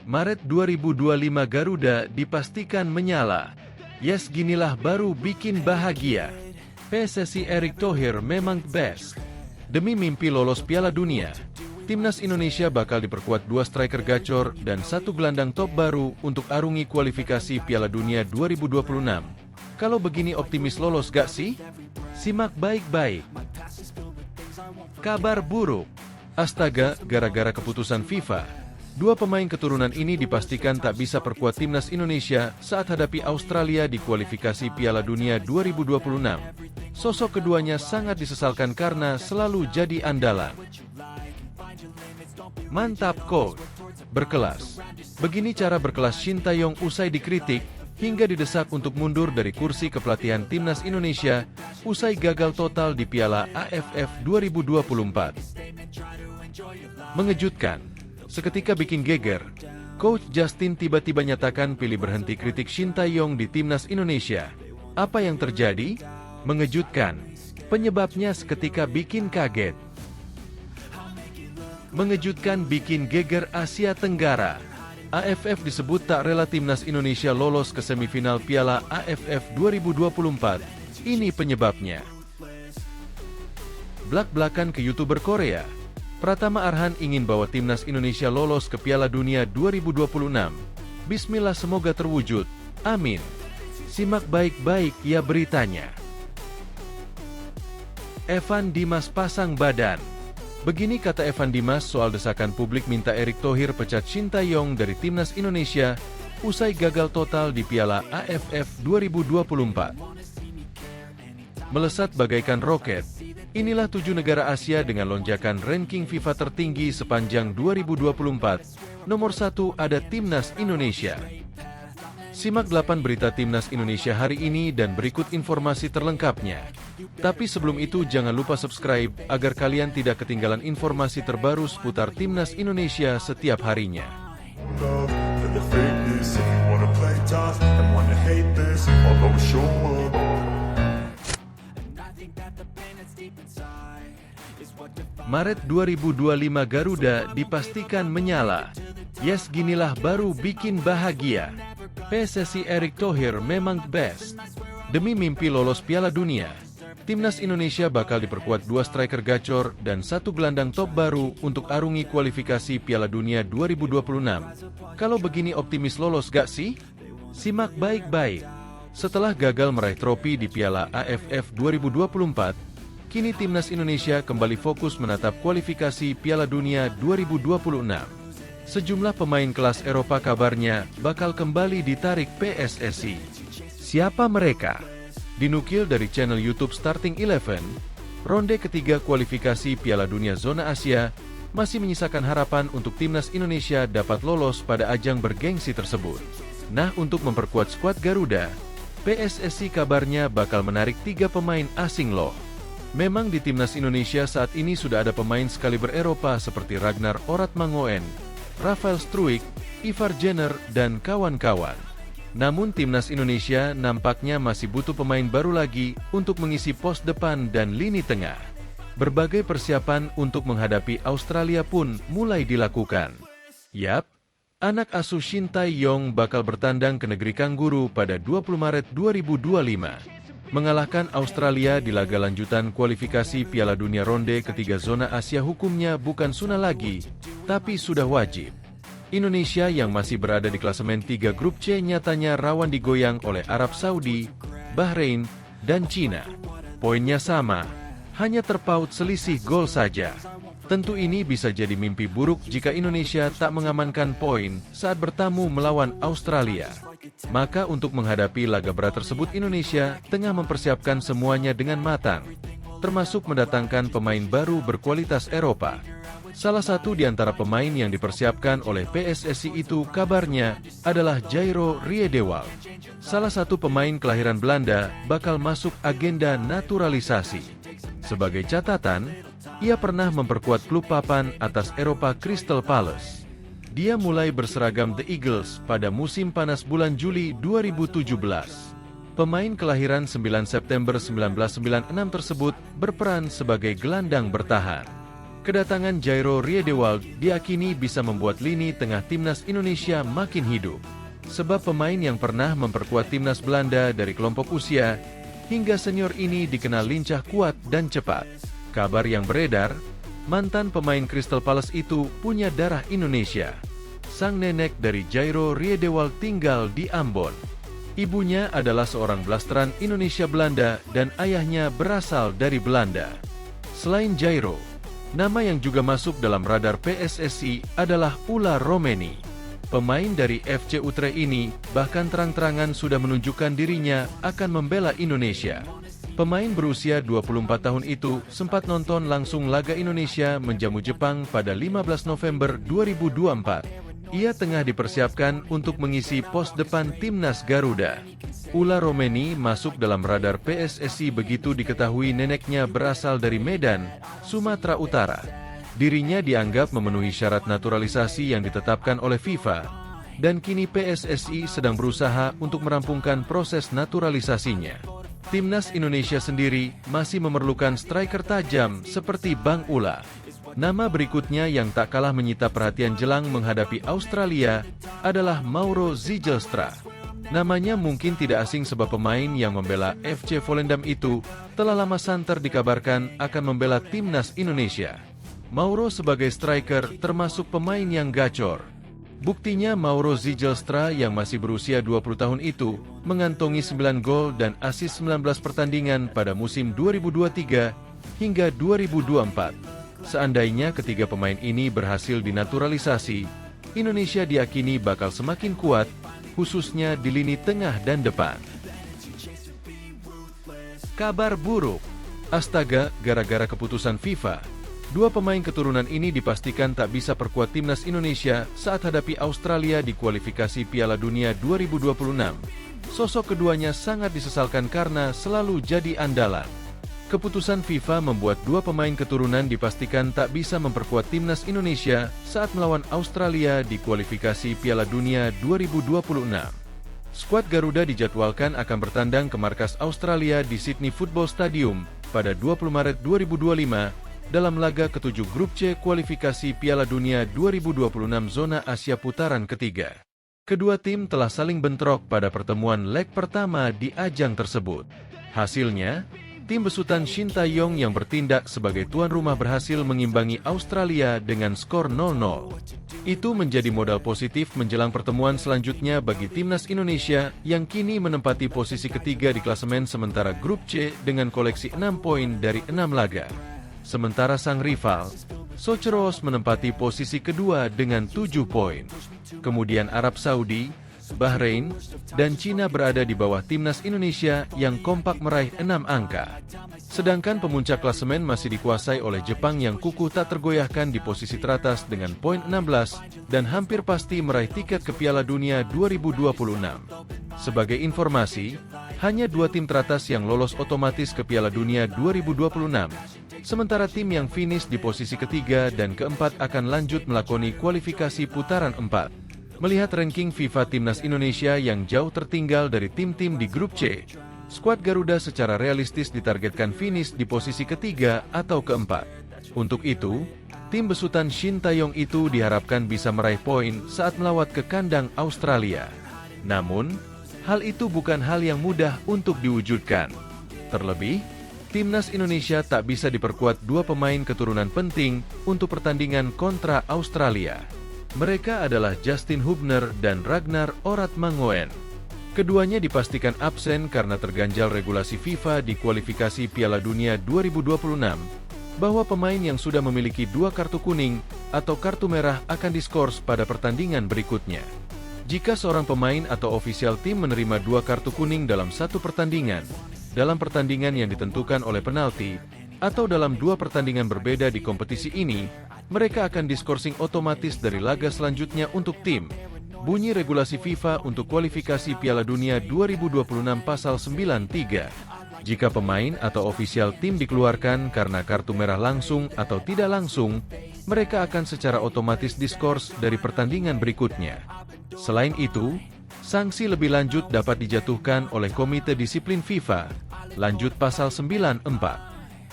Maret 2025 Garuda dipastikan menyala. Yes, ginilah baru bikin bahagia. PSSI Erick Thohir memang best. Demi mimpi lolos Piala Dunia, Timnas Indonesia bakal diperkuat 2 striker gacor dan 1 gelandang top baru untuk arungi kualifikasi Piala Dunia 2026. Kalau begini optimis lolos gak sih? Simak baik-baik. Kabar buruk. Astaga, gara-gara keputusan FIFA, 2 pemain keturunan ini dipastikan tak bisa perkuat Timnas Indonesia saat hadapi Australia di kualifikasi Piala Dunia 2026. Sosok keduanya sangat disesalkan karena selalu jadi andalan. Mantap coach, berkelas. Begini cara berkelas Shin Tae-yong usai dikritik hingga didesak untuk mundur dari kursi kepelatihan Timnas Indonesia usai gagal total di Piala AFF 2024. Mengejutkan, seketika bikin geger, Coach Justin tiba-tiba nyatakan pilih berhenti kritik Shin Tae-yong di Timnas Indonesia. Apa yang terjadi? Mengejutkan. Penyebabnya seketika bikin kaget. Mengejutkan bikin geger Asia Tenggara. AFF disebut tak rela Timnas Indonesia lolos ke semifinal Piala AFF 2024. Ini penyebabnya. Blak-blakan ke YouTuber Korea. Pratama Arhan ingin bawa Timnas Indonesia lolos ke Piala Dunia 2026. Bismillah, semoga terwujud. Amin. Simak baik-baik ya beritanya. Evan Dimas pasang badan. Begini kata Evan Dimas soal desakan publik minta Erick Thohir pecat Shin Tae-yong dari Timnas Indonesia usai gagal total di Piala AFF 2024. Melesat bagaikan roket, inilah 7 negara Asia dengan lonjakan ranking FIFA tertinggi sepanjang 2024. Nomor 1 ada Timnas Indonesia. Simak 8 berita Timnas Indonesia hari ini dan berikut informasi terlengkapnya. Tapi sebelum itu jangan lupa subscribe agar kalian tidak ketinggalan informasi terbaru seputar Timnas Indonesia setiap harinya. Maret 2025 Garuda dipastikan menyala. Yes, ginilah baru bikin bahagia. PSSI Erick Thohir memang best. Demi mimpi lolos Piala Dunia, Timnas Indonesia bakal diperkuat 2 striker gacor dan 1 gelandang top baru untuk arungi kualifikasi Piala Dunia 2026. Kalau begini optimis lolos gak sih? Simak baik-baik. Setelah gagal meraih trofi di Piala AFF 2024, kini Timnas Indonesia kembali fokus menatap kualifikasi Piala Dunia 2026. Sejumlah pemain kelas Eropa kabarnya bakal kembali ditarik PSSI. Siapa mereka? Dinukil dari channel YouTube Starting 11, ronde ketiga kualifikasi Piala Dunia Zona Asia masih menyisakan harapan untuk Timnas Indonesia dapat lolos pada ajang bergengsi tersebut. Nah, untuk memperkuat skuad Garuda, PSSI kabarnya bakal menarik 3 pemain asing loh. Memang di Timnas Indonesia saat ini sudah ada pemain sekaliber Eropa seperti Ragnar Oratmangoen, Rafael Struijk, Ivar Jenner, dan kawan-kawan. Namun Timnas Indonesia nampaknya masih butuh pemain baru lagi untuk mengisi pos depan dan lini tengah. Berbagai persiapan untuk menghadapi Australia pun mulai dilakukan. Yap, anak asuh Shin Tae-yong bakal bertandang ke negeri Kangguru pada 20 Maret 2025. Mengalahkan Australia di laga lanjutan kualifikasi Piala Dunia ronde ketiga zona Asia hukumnya bukan sunnah lagi, tapi sudah wajib. Indonesia yang masih berada di klasemen 3 grup C nyatanya rawan digoyang oleh Arab Saudi, Bahrain, dan Cina. Poinnya sama, hanya terpaut selisih gol saja. Tentu ini bisa jadi mimpi buruk jika Indonesia tak mengamankan poin saat bertamu melawan Australia. Maka untuk menghadapi laga berat tersebut Indonesia tengah mempersiapkan semuanya dengan matang, termasuk mendatangkan pemain baru berkualitas Eropa. Salah satu di antara pemain yang dipersiapkan oleh PSSI itu kabarnya adalah Jairo Riedewald. Salah satu pemain kelahiran Belanda bakal masuk agenda naturalisasi. Sebagai catatan, ia pernah memperkuat klub papan atas Eropa Crystal Palace. Dia mulai berseragam The Eagles pada musim panas bulan Juli 2017. Pemain kelahiran 9 September 1996 tersebut berperan sebagai gelandang bertahan. Kedatangan Jairo Riedewald diakini bisa membuat lini tengah timnas Indonesia makin hidup. Sebab pemain yang pernah memperkuat timnas Belanda dari kelompok usia hingga senior ini dikenal lincah, kuat, dan cepat. Kabar yang beredar, mantan pemain Crystal Palace itu punya darah Indonesia. Sang nenek dari Jairo Riedewald tinggal di Ambon. Ibunya adalah seorang blasteran Indonesia Belanda dan ayahnya berasal dari Belanda. Selain Jairo, nama yang juga masuk dalam radar PSSI adalah Ula Romeni. Pemain dari FC Utrecht ini bahkan terang-terangan sudah menunjukkan dirinya akan membela Indonesia. Pemain berusia 24 tahun itu sempat nonton langsung laga Indonesia menjamu Jepang pada 15 November 2024. Ia tengah dipersiapkan untuk mengisi pos depan timnas Garuda. Ula Romeni masuk dalam radar PSSI begitu diketahui neneknya berasal dari Medan, Sumatera Utara. Dirinya dianggap memenuhi syarat naturalisasi yang ditetapkan oleh FIFA, dan kini PSSI sedang berusaha untuk merampungkan proses naturalisasinya. Timnas Indonesia sendiri masih memerlukan striker tajam seperti Bang Ula. Nama berikutnya yang tak kalah menyita perhatian jelang menghadapi Australia adalah Mauro Zijlstra. Namanya mungkin tidak asing sebab pemain yang membela FC Volendam itu telah lama santer dikabarkan akan membela timnas Indonesia. Mauro sebagai striker termasuk pemain yang gacor. Buktinya Mauro Zijlstra yang masih berusia 20 tahun itu mengantongi 9 gol dan assist 19 pertandingan pada musim 2023 hingga 2024. Seandainya ketiga pemain ini berhasil dinaturalisasi, Indonesia diakini bakal semakin kuat, khususnya di lini tengah dan depan. Kabar buruk. Astaga, gara-gara keputusan FIFA, dua pemain keturunan ini dipastikan tak bisa perkuat timnas Indonesia saat hadapi Australia di kualifikasi Piala Dunia 2026. Sosok keduanya sangat disesalkan karena selalu jadi andalan. Keputusan FIFA membuat dua pemain keturunan dipastikan tak bisa memperkuat timnas Indonesia saat melawan Australia di kualifikasi Piala Dunia 2026. Skuad Garuda dijadwalkan akan bertandang ke markas Australia di Sydney Football Stadium pada 20 Maret 2025 dalam laga ketujuh Grup C kualifikasi Piala Dunia 2026 zona Asia putaran ketiga. Kedua tim telah saling bentrok pada pertemuan leg pertama di ajang tersebut. Hasilnya, tim besutan Shin Tae-yong yang bertindak sebagai tuan rumah berhasil mengimbangi Australia dengan skor 0-0. Itu menjadi modal positif menjelang pertemuan selanjutnya bagi timnas Indonesia yang kini menempati posisi ketiga di klasemen sementara Grup C dengan koleksi 6 poin dari 6 laga. Sementara sang rival, Socheros menempati posisi kedua dengan 7 poin. Kemudian Arab Saudi, Bahrain, dan Cina berada di bawah timnas Indonesia yang kompak meraih 6 angka. Sedangkan pemuncak klasemen masih dikuasai oleh Jepang yang kukuh tak tergoyahkan di posisi teratas dengan poin 16 dan hampir pasti meraih tiket ke Piala Dunia 2026. Sebagai informasi, hanya dua tim teratas yang lolos otomatis ke Piala Dunia 2026. Sementara tim yang finish di posisi ketiga dan keempat akan lanjut melakoni kualifikasi putaran 4. Melihat ranking FIFA timnas Indonesia yang jauh tertinggal dari tim-tim di Grup C, skuad Garuda secara realistis ditargetkan finish di posisi ketiga atau keempat. Untuk itu, tim besutan Shin Tae-yong itu diharapkan bisa meraih poin saat melawat ke kandang Australia. Namun, hal itu bukan hal yang mudah untuk diwujudkan. Terlebih, timnas Indonesia tak bisa diperkuat dua pemain keturunan penting untuk pertandingan kontra Australia. Mereka adalah Justin Hubner dan Ragnar Oratmangoen. Keduanya dipastikan absen karena terganjal regulasi FIFA di kualifikasi Piala Dunia 2026, bahwa pemain yang sudah memiliki 2 kartu kuning atau kartu merah akan diskors pada pertandingan berikutnya. Jika seorang pemain atau ofisial tim menerima 2 kartu kuning dalam satu pertandingan, dalam pertandingan yang ditentukan oleh penalti, atau dalam 2 pertandingan berbeda di kompetisi ini, mereka akan diskorsing otomatis dari laga selanjutnya untuk tim. Bunyi regulasi FIFA untuk kualifikasi Piala Dunia 2026 pasal 93. Jika pemain atau ofisial tim dikeluarkan karena kartu merah langsung atau tidak langsung, mereka akan secara otomatis diskors dari pertandingan berikutnya. Selain itu, sanksi lebih lanjut dapat dijatuhkan oleh Komite Disiplin FIFA, lanjut pasal 94.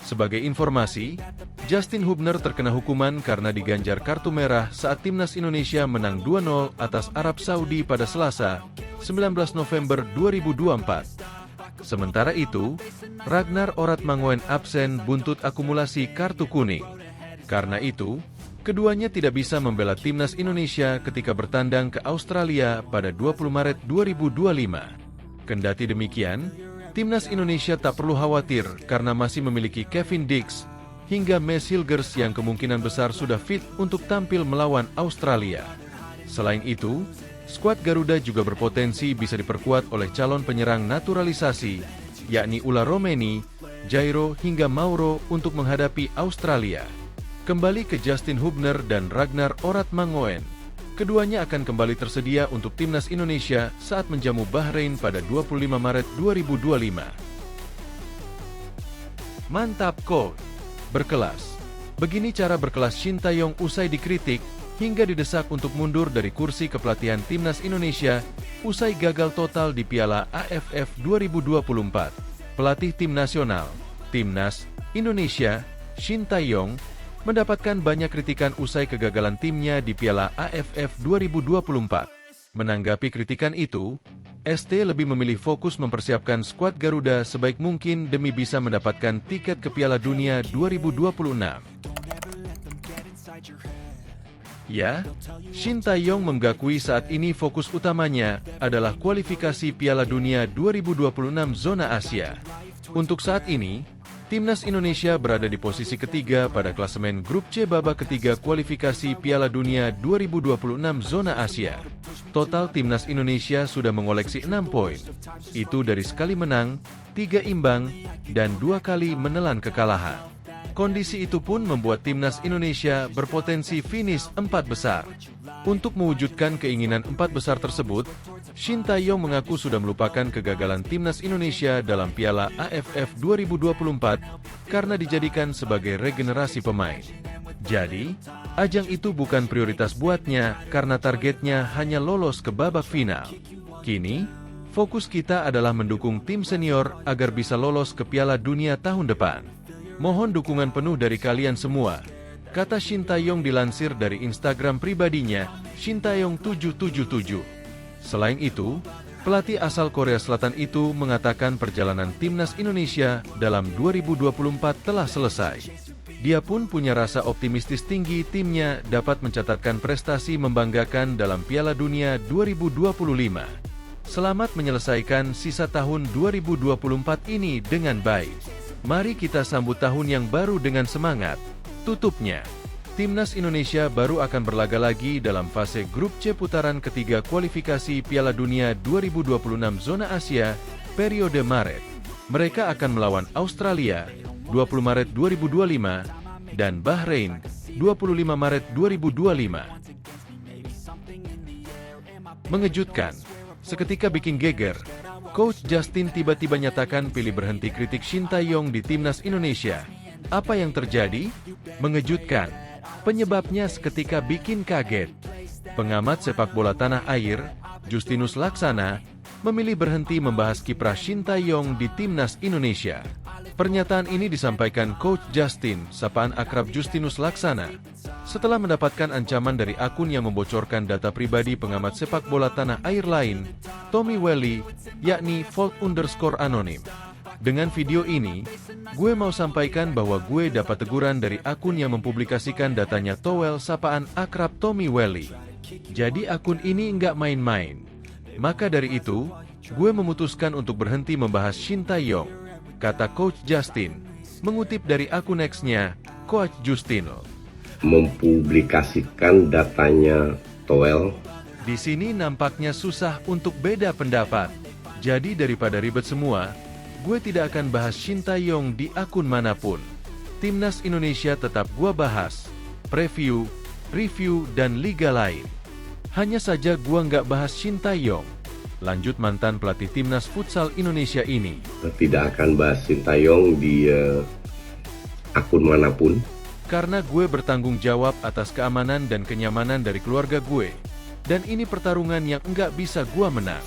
Sebagai informasi, Justin Hubner terkena hukuman karena diganjar kartu merah saat timnas Indonesia menang 2-0 atas Arab Saudi pada Selasa, 19 November 2024. Sementara itu, Ragnar Oratmangoen absen buntut akumulasi kartu kuning. Karena itu, keduanya tidak bisa membela timnas Indonesia ketika bertandang ke Australia pada 20 Maret 2025. Kendati demikian, timnas Indonesia tak perlu khawatir karena masih memiliki Kevin Dix hingga Mads Hilgers yang kemungkinan besar sudah fit untuk tampil melawan Australia. Selain itu, skuad Garuda juga berpotensi bisa diperkuat oleh calon penyerang naturalisasi, yakni Ula Romeni, Jairo hingga Mauro untuk menghadapi Australia. Kembali ke Justin Hubner dan Ragnar Oratmangoen. Keduanya akan kembali tersedia untuk timnas Indonesia saat menjamu Bahrain pada 25 Maret 2025. Mantap coach! Berkelas. Begini cara berkelas Shin Tae-yong usai dikritik hingga didesak untuk mundur dari kursi kepelatihan timnas Indonesia usai gagal total di Piala AFF 2024. Pelatih tim nasional, Timnas Indonesia, Shin Tae-yong, mendapatkan banyak kritikan usai kegagalan timnya di Piala AFF 2024. Menanggapi kritikan itu, ST lebih memilih fokus mempersiapkan skuad Garuda sebaik mungkin demi bisa mendapatkan tiket ke Piala Dunia 2026. Ya, Shin Tae-yong mengakui saat ini fokus utamanya adalah kualifikasi Piala Dunia 2026 zona Asia. Untuk saat ini, timnas Indonesia berada di posisi ketiga pada klasemen grup C babak ketiga kualifikasi Piala Dunia 2026 zona Asia. Total timnas Indonesia sudah mengoleksi 6 poin. Itu dari sekali menang, 3 imbang, dan 2 kali menelan kekalahan. Kondisi itu pun membuat timnas Indonesia berpotensi finish 4 besar. Untuk mewujudkan keinginan 4 besar tersebut, Shin Tae-yong mengaku sudah melupakan kegagalan timnas Indonesia dalam Piala AFF 2024 karena dijadikan sebagai regenerasi pemain. Jadi, ajang itu bukan prioritas buatnya karena targetnya hanya lolos ke babak final. Kini, fokus kita adalah mendukung tim senior agar bisa lolos ke Piala Dunia tahun depan. Mohon dukungan penuh dari kalian semua, kata Shin Tae-yong dilansir dari Instagram pribadinya, Shin Tae-yong 777. Selain itu, pelatih asal Korea Selatan itu mengatakan perjalanan timnas Indonesia dalam 2024 telah selesai. Dia pun punya rasa optimistis tinggi timnya dapat mencatatkan prestasi membanggakan dalam Piala Dunia 2025. Selamat menyelesaikan sisa tahun 2024 ini dengan baik. Mari kita sambut tahun yang baru dengan semangat. Tutupnya, timnas Indonesia baru akan berlaga lagi dalam fase grup C putaran ketiga kualifikasi Piala Dunia 2026 zona Asia, periode Maret. Mereka akan melawan Australia, 20 Maret 2025, dan Bahrain, 25 Maret 2025. Mengejutkan, seketika bikin geger, Coach Justin tiba-tiba nyatakan pilih berhenti kritik Shin Tae-yong di timnas Indonesia. Apa yang terjadi? Mengejutkan. Penyebabnya seketika bikin kaget. Pengamat sepak bola tanah air, Justinus Laksana, memilih berhenti membahas kiprah Shin Tae-yong di timnas Indonesia. Pernyataan ini disampaikan Coach Justin, sapaan akrab Justinus Laksana, setelah mendapatkan ancaman dari akun yang membocorkan data pribadi pengamat sepak bola tanah air lain, Tommy Welly, yakni Volt_Anonim. Dengan video ini, gue mau sampaikan bahwa gue dapat teguran dari akun yang mempublikasikan datanya towel sapaan akrab Tommy Welly. Jadi akun ini nggak main-main. Maka dari itu, gue memutuskan untuk berhenti membahas Shin Tae-yong, kata Coach Justin, mengutip dari akun X-nya, Coach Justin. Mempublikasikan datanya towel. Di sini nampaknya susah untuk beda pendapat. Jadi daripada ribet semua, gue tidak akan bahas Shin Tae-yong di akun manapun. Timnas Indonesia tetap gue bahas, preview, review, dan liga lain. Hanya saja gue nggak bahas Shin Tae-yong. Lanjut mantan pelatih timnas futsal Indonesia ini. Tidak akan bahas Shin Tae-yong di akun manapun. Karena gue bertanggung jawab atas keamanan dan kenyamanan dari keluarga gue. Dan ini pertarungan yang nggak bisa gue menang.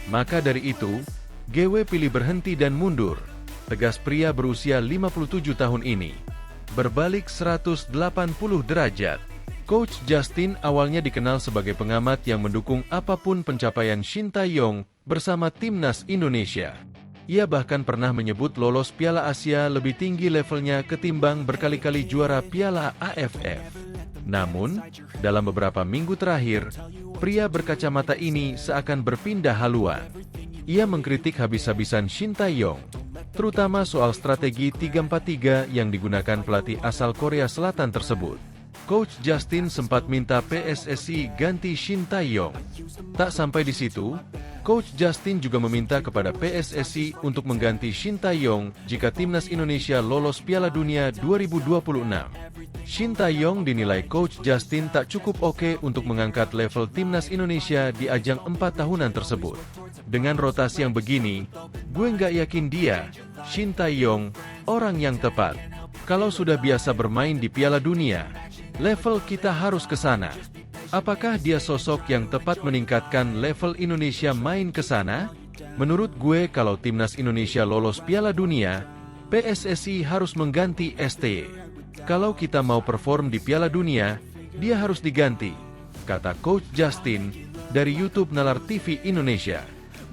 Maka dari itu, GW pilih berhenti dan mundur. Tegas pria berusia 57 tahun ini. berbalik 180 derajat. Coach Justin awalnya dikenal sebagai pengamat yang mendukung apapun pencapaian Shin Tae-yong bersama timnas Indonesia. Ia bahkan pernah menyebut lolos Piala Asia lebih tinggi levelnya ketimbang berkali-kali juara Piala AFF. Namun, dalam beberapa minggu terakhir, pria berkacamata ini seakan berpindah haluan. Ia mengkritik habis-habisan Shin Tae-yong, terutama soal strategi 3-4-3 yang digunakan pelatih asal Korea Selatan tersebut. Coach Justin sempat minta PSSI ganti Shin Tae-yong. Tak sampai di situ, Coach Justin juga meminta kepada PSSI untuk mengganti Shin Tae-yong jika timnas Indonesia lolos Piala Dunia 2026. Shin Tae-yong dinilai Coach Justin tak cukup oke untuk mengangkat level timnas Indonesia di ajang 4 tahunan tersebut. Dengan rotasi yang begini, gue nggak yakin dia, Shin Tae-yong, orang yang tepat. Kalau sudah biasa bermain di Piala Dunia, level kita harus ke sana. Apakah dia sosok yang tepat meningkatkan level Indonesia main ke sana? Menurut gue kalau timnas Indonesia lolos Piala Dunia, PSSI harus mengganti ST. Kalau kita mau perform di Piala Dunia, dia harus diganti, kata Coach Justin dari YouTube Nalar TV Indonesia.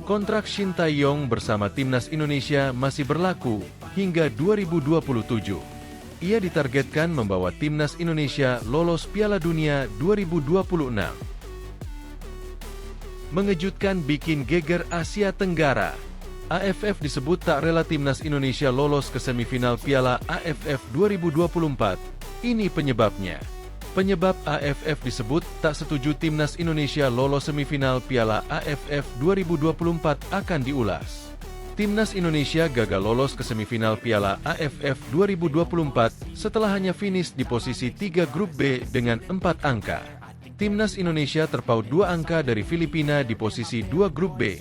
Kontrak Shin Tae-yong bersama timnas Indonesia masih berlaku hingga 2027. Ia ditargetkan membawa timnas Indonesia lolos Piala Dunia 2026. Mengejutkan bikin geger Asia Tenggara. AFF disebut tak rela timnas Indonesia lolos ke semifinal Piala AFF 2024. Ini penyebabnya. Penyebab AFF disebut tak setuju timnas Indonesia lolos semifinal Piala AFF 2024 akan diulas. Timnas Indonesia gagal lolos ke semifinal Piala AFF 2024 setelah hanya finish di posisi 3 grup B dengan 4 angka. Timnas Indonesia terpaut 2 angka dari Filipina di posisi 2 grup B,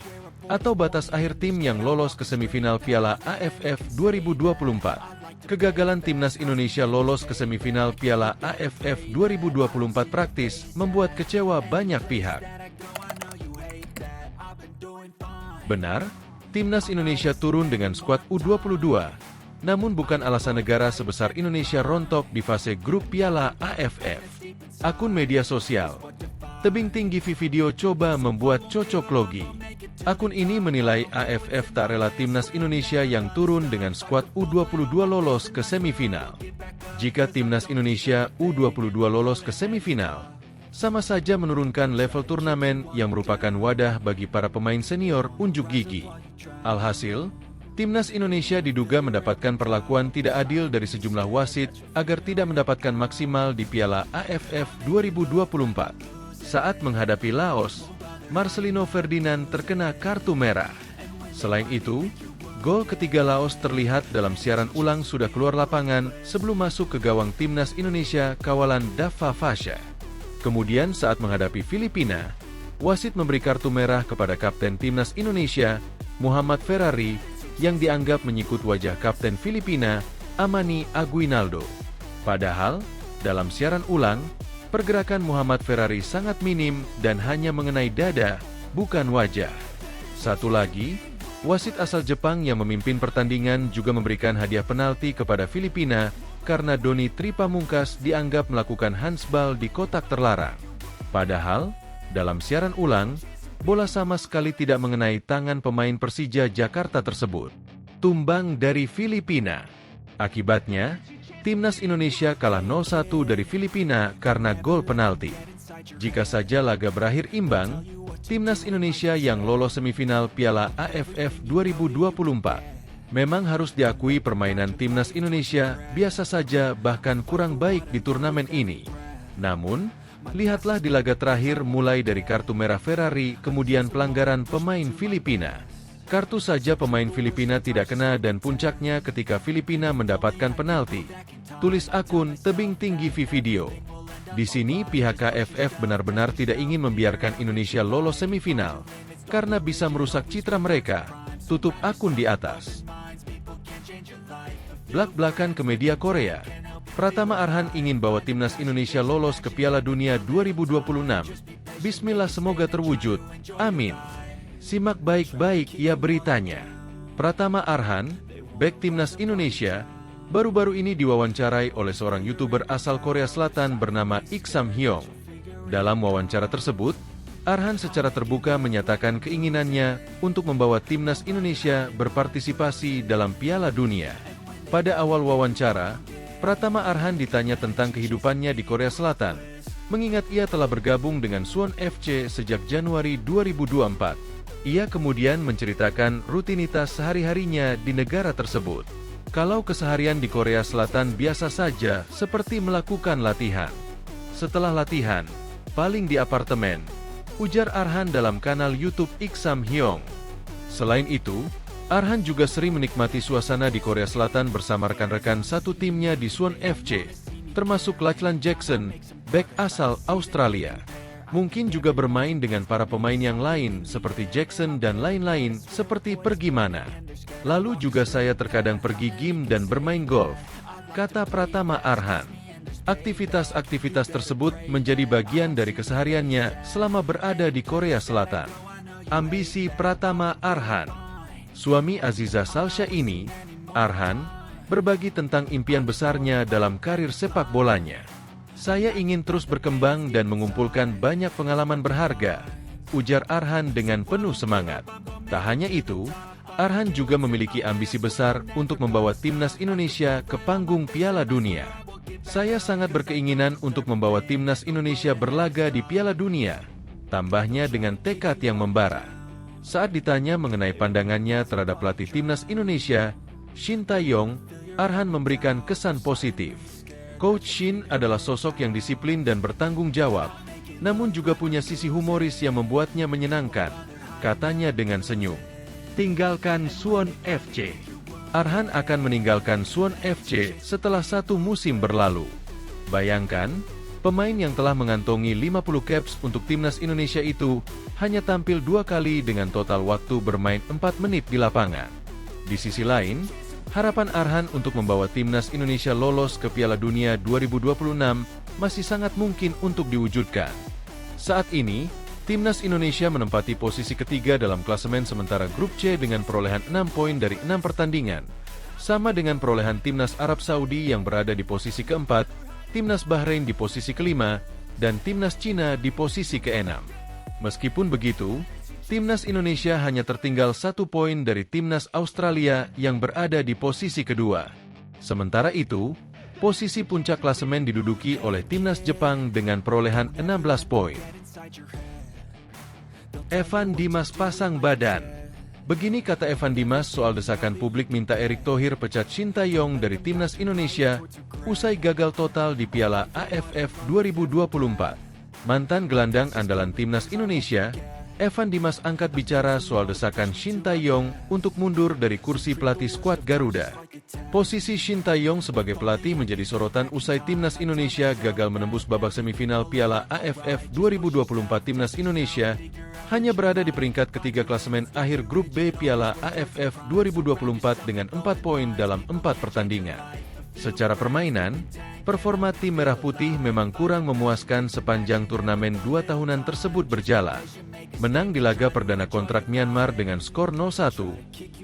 atau batas akhir tim yang lolos ke semifinal Piala AFF 2024. Kegagalan timnas Indonesia lolos ke semifinal Piala AFF 2024 praktis membuat kecewa banyak pihak. Benar, timnas Indonesia turun dengan skuad U22, namun bukan alasan negara sebesar Indonesia rontok di fase grup Piala AFF. Akun media sosial Tebing Tinggi Video coba membuat cocok logi. Akun ini menilai AFF tak rela timnas Indonesia yang turun dengan skuad U22 lolos ke semifinal. Jika timnas Indonesia U22 lolos ke semifinal, sama saja menurunkan level turnamen yang merupakan wadah bagi para pemain senior unjuk gigi. Alhasil, timnas Indonesia diduga mendapatkan perlakuan tidak adil dari sejumlah wasit agar tidak mendapatkan maksimal di Piala AFF 2024. Saat menghadapi Laos, Marcelino Ferdinand terkena kartu merah. Selain itu, gol ketiga Laos terlihat dalam siaran ulang sudah keluar lapangan sebelum masuk ke gawang timnas Indonesia kawalan Dafa Fasha. Kemudian saat menghadapi Filipina, wasit memberi kartu merah kepada kapten timnas Indonesia, Muhammad Ferrari, yang dianggap menyikut wajah kapten Filipina, Amani Aguinaldo. Padahal, dalam siaran ulang, pergerakan Muhammad Ferrari sangat minim dan hanya mengenai dada, bukan wajah. Satu lagi, wasit asal Jepang yang memimpin pertandingan juga memberikan hadiah penalti kepada Filipina karena Doni Tripamungkas dianggap melakukan handsball di kotak terlarang. Padahal, dalam siaran ulang, bola sama sekali tidak mengenai tangan pemain Persija Jakarta tersebut. Tumbang dari Filipina. Akibatnya, timnas Indonesia kalah 0-1 dari Filipina karena gol penalti. Jika saja laga berakhir imbang, timnas Indonesia yang lolos semifinal Piala AFF 2024. Memang harus diakui permainan timnas Indonesia biasa saja bahkan kurang baik di turnamen ini. Namun, lihatlah di laga terakhir mulai dari kartu merah Ferrari kemudian pelanggaran pemain Filipina. Kartu saja pemain Filipina tidak kena dan puncaknya ketika Filipina mendapatkan penalti. Tulis akun Tebing Tinggi Video. Di sini pihak AFF benar-benar tidak ingin membiarkan Indonesia lolos semifinal karena bisa merusak citra mereka. Tutup akun di atas. Blak-blakan ke media Korea. Pratama Arhan ingin bawa timnas Indonesia lolos ke Piala Dunia 2026. Bismillah semoga terwujud. Amin. Simak baik-baik ya beritanya. Pratama Arhan, bek timnas Indonesia, baru-baru ini diwawancarai oleh seorang YouTuber asal Korea Selatan bernama Ik Sam Hyong. Dalam wawancara tersebut, Arhan secara terbuka menyatakan keinginannya untuk membawa timnas Indonesia berpartisipasi dalam Piala Dunia. Pada awal wawancara, Pratama Arhan ditanya tentang kehidupannya di Korea Selatan, mengingat ia telah bergabung dengan Suwon FC sejak Januari 2024. Ia kemudian menceritakan rutinitas sehari-harinya di negara tersebut. Kalau keseharian di Korea Selatan biasa saja, seperti melakukan latihan. Setelah latihan, paling di apartemen, ujar Arhan dalam kanal YouTube Ik Sam Hyong. Selain itu, Arhan juga sering menikmati suasana di Korea Selatan bersama rekan-rekan satu timnya di Suwon FC, termasuk Lachlan Jackson, bek asal Australia. Mungkin juga bermain dengan para pemain yang lain seperti Jackson dan lain-lain seperti pergi mana. Lalu juga saya terkadang pergi gym dan bermain golf, kata Pratama Arhan. Aktivitas-aktivitas tersebut menjadi bagian dari kesehariannya selama berada di Korea Selatan. Ambisi Pratama Arhan. Suami Aziza Salsha ini, Arhan, berbagi tentang impian besarnya dalam karir sepak bolanya. Saya ingin terus berkembang dan mengumpulkan banyak pengalaman berharga, ujar Arhan dengan penuh semangat. Tak hanya itu, Arhan juga memiliki ambisi besar untuk membawa timnas Indonesia ke panggung Piala Dunia. Saya sangat berkeinginan untuk membawa timnas Indonesia berlaga di Piala Dunia, tambahnya dengan tekad yang membara. Saat ditanya mengenai pandangannya terhadap pelatih timnas Indonesia, Shin Tae-yong, Arhan memberikan kesan positif. Coach Shin adalah sosok yang disiplin dan bertanggung jawab, namun juga punya sisi humoris yang membuatnya menyenangkan, katanya dengan senyum. Tinggalkan Suwon FC. Arhan akan meninggalkan Suwon FC setelah 1 musim berlalu. Bayangkan, pemain yang telah mengantongi 50 caps untuk timnas Indonesia itu hanya tampil 2 kali dengan total waktu bermain 4 menit di lapangan. Di sisi lain, harapan Arhan untuk membawa timnas Indonesia lolos ke Piala Dunia 2026 masih sangat mungkin untuk diwujudkan. Saat ini, timnas Indonesia menempati posisi ketiga dalam klasemen sementara grup C dengan perolehan 6 poin dari 6 pertandingan. Sama dengan perolehan timnas Arab Saudi yang berada di posisi keempat, timnas Bahrain di posisi kelima, dan timnas Cina di posisi keenam. Meskipun begitu, timnas Indonesia hanya tertinggal 1 poin dari timnas Australia yang berada di posisi kedua. Sementara itu, posisi puncak klasemen diduduki oleh timnas Jepang dengan perolehan 16 poin. Evan Dimas pasang badan. Begini kata Evan Dimas soal desakan publik minta Erick Thohir pecat Shin Tae-yong dari timnas Indonesia usai gagal total di Piala AFF 2024. Mantan gelandang andalan timnas Indonesia, Evan Dimas angkat bicara soal desakan Shin Tae-yong untuk mundur dari kursi pelatih skuad Garuda. Posisi Shin Tae-yong sebagai pelatih menjadi sorotan usai timnas Indonesia gagal menembus babak semifinal Piala AFF 2024. Timnas Indonesia hanya berada di peringkat ketiga klasemen akhir grup B Piala AFF 2024 dengan 4 poin dalam 4 pertandingan. Secara permainan, performa tim Merah Putih memang kurang memuaskan sepanjang turnamen 2 tahunan tersebut berjalan. Menang di laga perdana kontrak Myanmar dengan skor 0-1,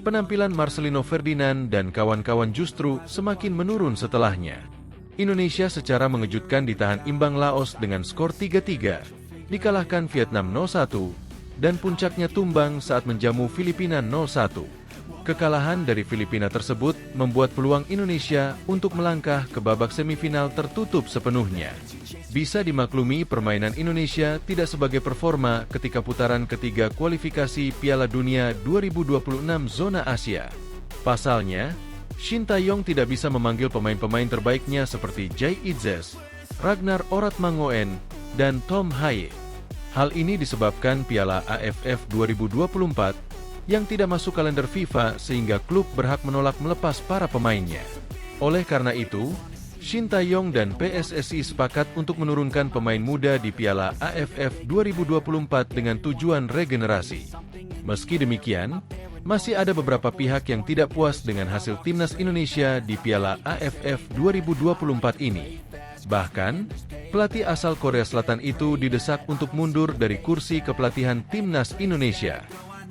penampilan Marcelino Ferdinand dan kawan-kawan justru semakin menurun setelahnya. Indonesia secara mengejutkan ditahan imbang Laos dengan skor 3-3, dikalahkan Vietnam 0-1, dan puncaknya tumbang saat menjamu Filipina 0-1. Kekalahan dari Filipina tersebut membuat peluang Indonesia untuk melangkah ke babak semifinal tertutup sepenuhnya. Bisa dimaklumi permainan Indonesia tidak sebagai performa ketika putaran ketiga kualifikasi Piala Dunia 2026 zona Asia. Pasalnya, Shin Tae-yong tidak bisa memanggil pemain-pemain terbaiknya seperti Jay Itzes, Ragnar Oratmangoen, dan Tom Haye. Hal ini disebabkan Piala AFF 2024 yang tidak masuk kalender FIFA sehingga klub berhak menolak melepas para pemainnya. Oleh karena itu, Shin Tae-yong dan PSSI sepakat untuk menurunkan pemain muda di Piala AFF 2024 dengan tujuan regenerasi. Meski demikian, masih ada beberapa pihak yang tidak puas dengan hasil timnas Indonesia di Piala AFF 2024 ini. Bahkan, pelatih asal Korea Selatan itu didesak untuk mundur dari kursi kepelatihan timnas Indonesia.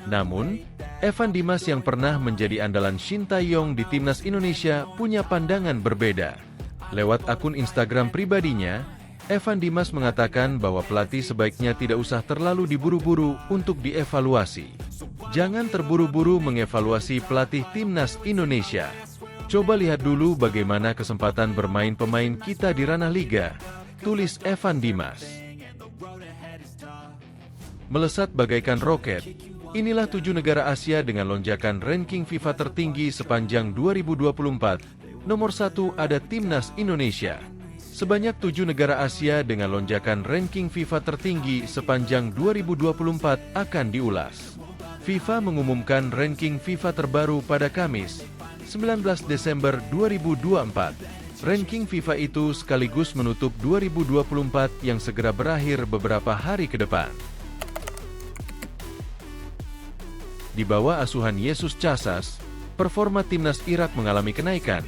Namun, Evan Dimas yang pernah menjadi andalan Shin Tae-yong di timnas Indonesia punya pandangan berbeda. Lewat akun Instagram pribadinya, Evan Dimas mengatakan bahwa pelatih sebaiknya tidak usah terlalu diburu-buru untuk dievaluasi. Jangan terburu-buru mengevaluasi pelatih timnas Indonesia. Coba lihat dulu bagaimana kesempatan bermain pemain kita di ranah liga, tulis Evan Dimas. Melesat bagaikan roket, inilah 7 negara Asia dengan lonjakan ranking FIFA tertinggi sepanjang 2024. Nomor 1 ada timnas Indonesia. Sebanyak 7 negara Asia dengan lonjakan ranking FIFA tertinggi sepanjang 2024 akan diulas. FIFA mengumumkan ranking FIFA terbaru pada Kamis, 19 Desember 2024. Ranking FIFA itu sekaligus menutup 2024 yang segera berakhir beberapa hari ke depan. Di bawah asuhan Yesus Casas, performa timnas Irak mengalami kenaikan,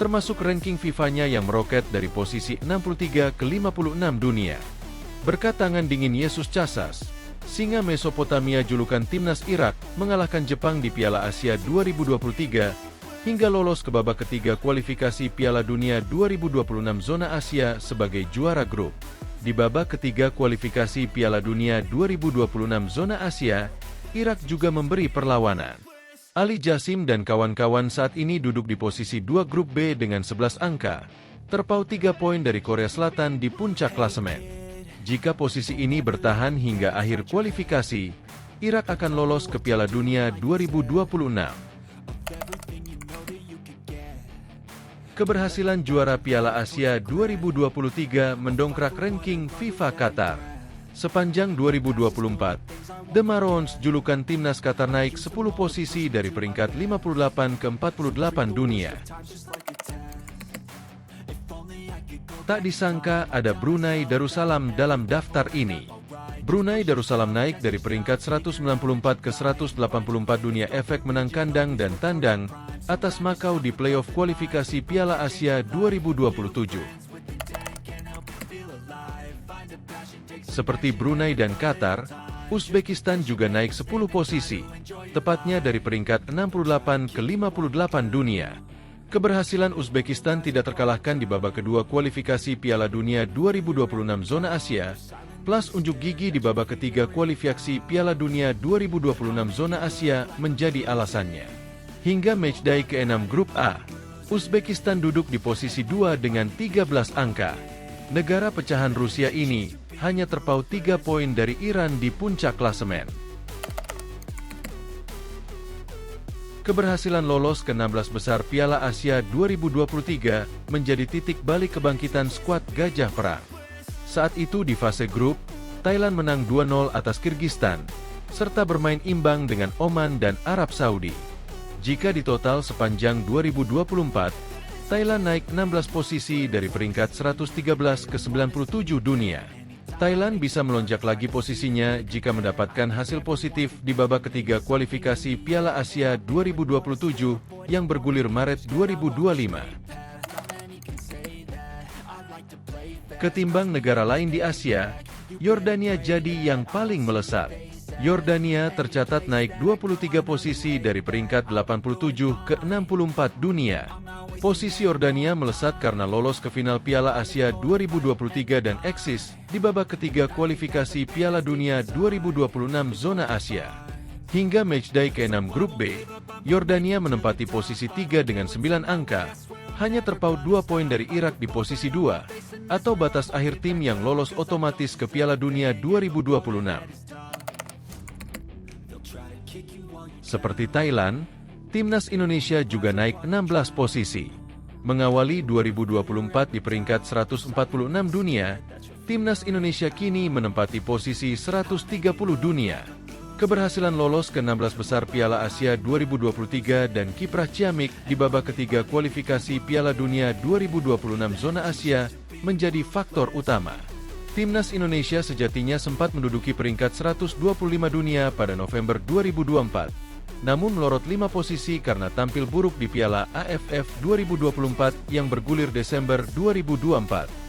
termasuk ranking FIFA-nya yang meroket dari posisi 63 ke 56 dunia. Berkat tangan dingin Yesus Casas, singa Mesopotamia julukan timnas Irak mengalahkan Jepang di Piala Asia 2023 hingga lolos ke babak ketiga kualifikasi Piala Dunia 2026 zona Asia sebagai juara grup. Di babak ketiga kualifikasi Piala Dunia 2026 zona Asia, Irak juga memberi perlawanan. Ali Jassim dan kawan-kawan saat ini duduk di posisi 2 grup B dengan 11 angka, terpaut 3 poin dari Korea Selatan di puncak klasemen. Jika posisi ini bertahan hingga akhir kualifikasi, Irak akan lolos ke Piala Dunia 2026. Keberhasilan juara Piala Asia 2023 mendongkrak ranking FIFA Qatar. Sepanjang 2024, The Maroons julukan timnas Qatar naik 10 posisi dari peringkat 58 ke 48 dunia. Tak disangka ada Brunei Darussalam dalam daftar ini. Brunei Darussalam naik dari peringkat 194 ke 184 dunia efek menang kandang dan tandang atas Makau di playoff kualifikasi Piala Asia 2027. Seperti Brunei dan Qatar, Uzbekistan juga naik 10 posisi, tepatnya dari peringkat 68 ke 58 dunia. Keberhasilan Uzbekistan tidak terkalahkan di babak kedua kualifikasi Piala Dunia 2026 zona Asia, plus unjuk gigi di babak ketiga kualifikasi Piala Dunia 2026 zona Asia menjadi alasannya. Hingga matchday ke-6 Grup A, Uzbekistan duduk di posisi 2 dengan 13 angka. Negara pecahan Rusia ini hanya terpaut 3 poin dari Iran di puncak klasemen. Keberhasilan lolos ke 16 besar Piala Asia 2023 menjadi titik balik kebangkitan skuad Gajah Perang. Saat itu di fase grup, Thailand menang 2-0 atas Kirgistan, serta bermain imbang dengan Oman dan Arab Saudi. Jika ditotal sepanjang 2024, Thailand naik 16 posisi dari peringkat 113 ke 97 dunia. Thailand bisa melonjak lagi posisinya jika mendapatkan hasil positif di babak ketiga kualifikasi Piala Asia 2027 yang bergulir Maret 2025. Ketimbang negara lain di Asia, Yordania jadi yang paling melesat. Yordania tercatat naik 23 posisi dari peringkat 87 ke 64 dunia. Posisi Yordania melesat karena lolos ke final Piala Asia 2023 dan eksis di babak ketiga kualifikasi Piala Dunia 2026 zona Asia. Hingga matchday ke-6 Grup B, Yordania menempati posisi 3 dengan 9 angka, hanya terpaut 2 poin dari Irak di posisi 2, atau batas akhir tim yang lolos otomatis ke Piala Dunia 2026. Seperti Thailand, timnas Indonesia juga naik 16 posisi. Mengawali 2024 di peringkat 146 dunia, timnas Indonesia kini menempati posisi 130 dunia. Keberhasilan lolos ke 16 besar Piala Asia 2023 dan kiprah Ciamik di babak ketiga kualifikasi Piala Dunia 2026 zona Asia menjadi faktor utama. Timnas Indonesia sejatinya sempat menduduki peringkat 125 dunia pada November 2024. Namun melorot 5 posisi karena tampil buruk di Piala AFF 2024 yang bergulir Desember 2024.